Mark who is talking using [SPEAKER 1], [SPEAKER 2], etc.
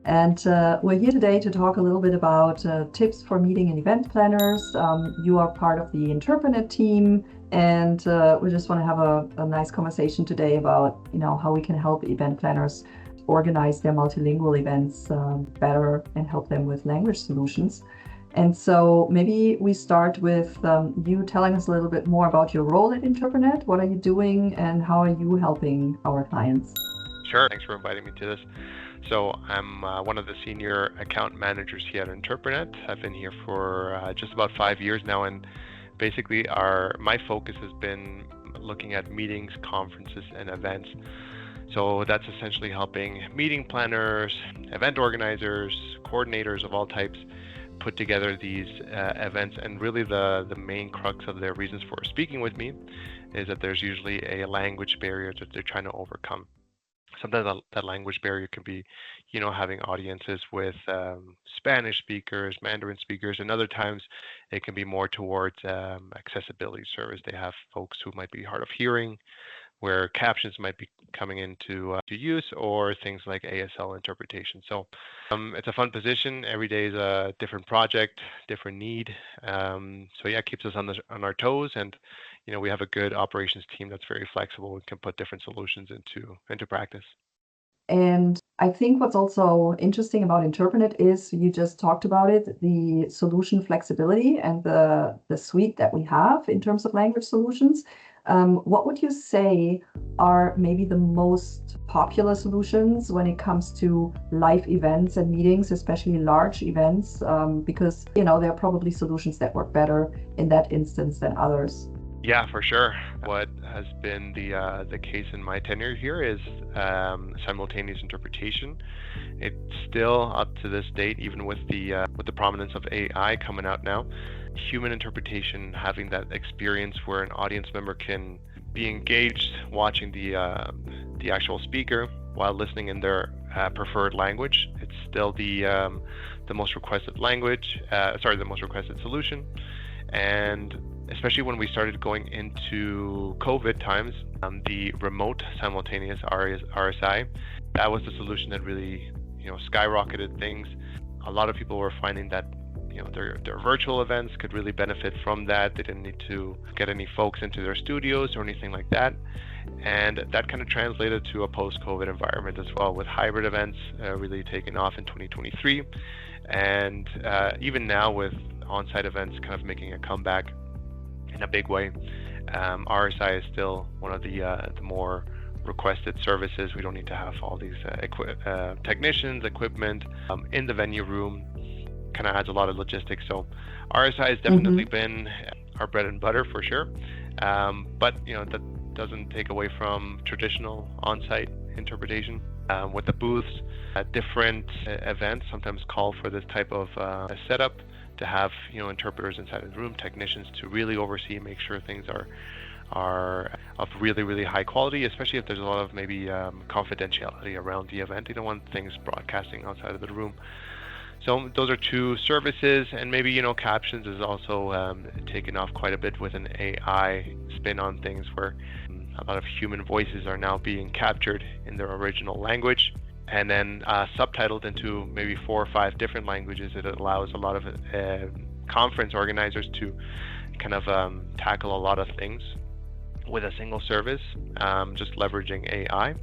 [SPEAKER 1] And we're here today to talk a little bit about tips for meeting and event planners. You are part of the Interprenet team, and we just want to have a nice conversation today about, how we can help event planners organize their multilingual events better and help them with language solutions. And so maybe we start with you telling us a little bit more about your role at Interprenet. What are you doing and how are you helping our clients?
[SPEAKER 2] Sure, thanks for inviting me to this. So I'm one of the senior account managers here at Interprenet. I've been here for just about 5 years now, and basically my focus has been looking at meetings, conferences, and events. So that's essentially helping meeting planners, event organizers, coordinators of all types put together these events. And really the main crux of their reasons for speaking with me is that there's usually a language barrier that they're trying to overcome. Sometimes that language barrier can be, having audiences with Spanish speakers, Mandarin speakers, and other times it can be more towards accessibility service. They have folks who might be hard of hearing, where captions might be coming into use, or things like ASL interpretation. So it's a fun position. Every day is a different project, different need. It keeps us on our toes, and we have a good operations team that's very flexible and can put different solutions into practice.
[SPEAKER 1] And I think what's also interesting about Interprenet is you just talked about it, the solution flexibility and the suite that we have in terms of language solutions. What would you say are maybe the most popular solutions when it comes to live events and meetings, especially large events? Because, there are probably solutions that work better in that instance than others.
[SPEAKER 2] Yeah, for sure. What has been the case in my tenure here is simultaneous interpretation. It's still up to this date, even with the prominence of AI coming out now. Human interpretation, having that experience where an audience member can be engaged watching the actual speaker while listening in their preferred language. It's still the most requested the most requested solution. And especially when we started going into COVID times, the remote simultaneous RSI, that was the solution that really, skyrocketed things. A lot of people were finding that, their virtual events could really benefit from that. They didn't need to get any folks into their studios or anything like that. And that kind of translated to a post-COVID environment as well, with hybrid events really taking off in 2023. And even now with on-site events kind of making a comeback in a big way. RSI is still one of the more requested services. We don't need to have all these technicians, equipment in the venue room. Kind of adds a lot of logistics. So RSI has definitely been our bread and butter for sure. But that doesn't take away from traditional on-site interpretation. With the booths, different events sometimes call for this type of setup, to have interpreters inside the room, technicians to really oversee and make sure things are of really, really high quality, especially if there's a lot of maybe confidentiality around the event. You don't want things broadcasting outside of the room. So those are two services, and maybe captions is also taken off quite a bit with an AI spin on things, where a lot of human voices are now being captured in their original language and then subtitled into maybe 4 or 5 different languages. It allows a lot of conference organizers to kind of tackle a lot of things with a single service, just leveraging AI.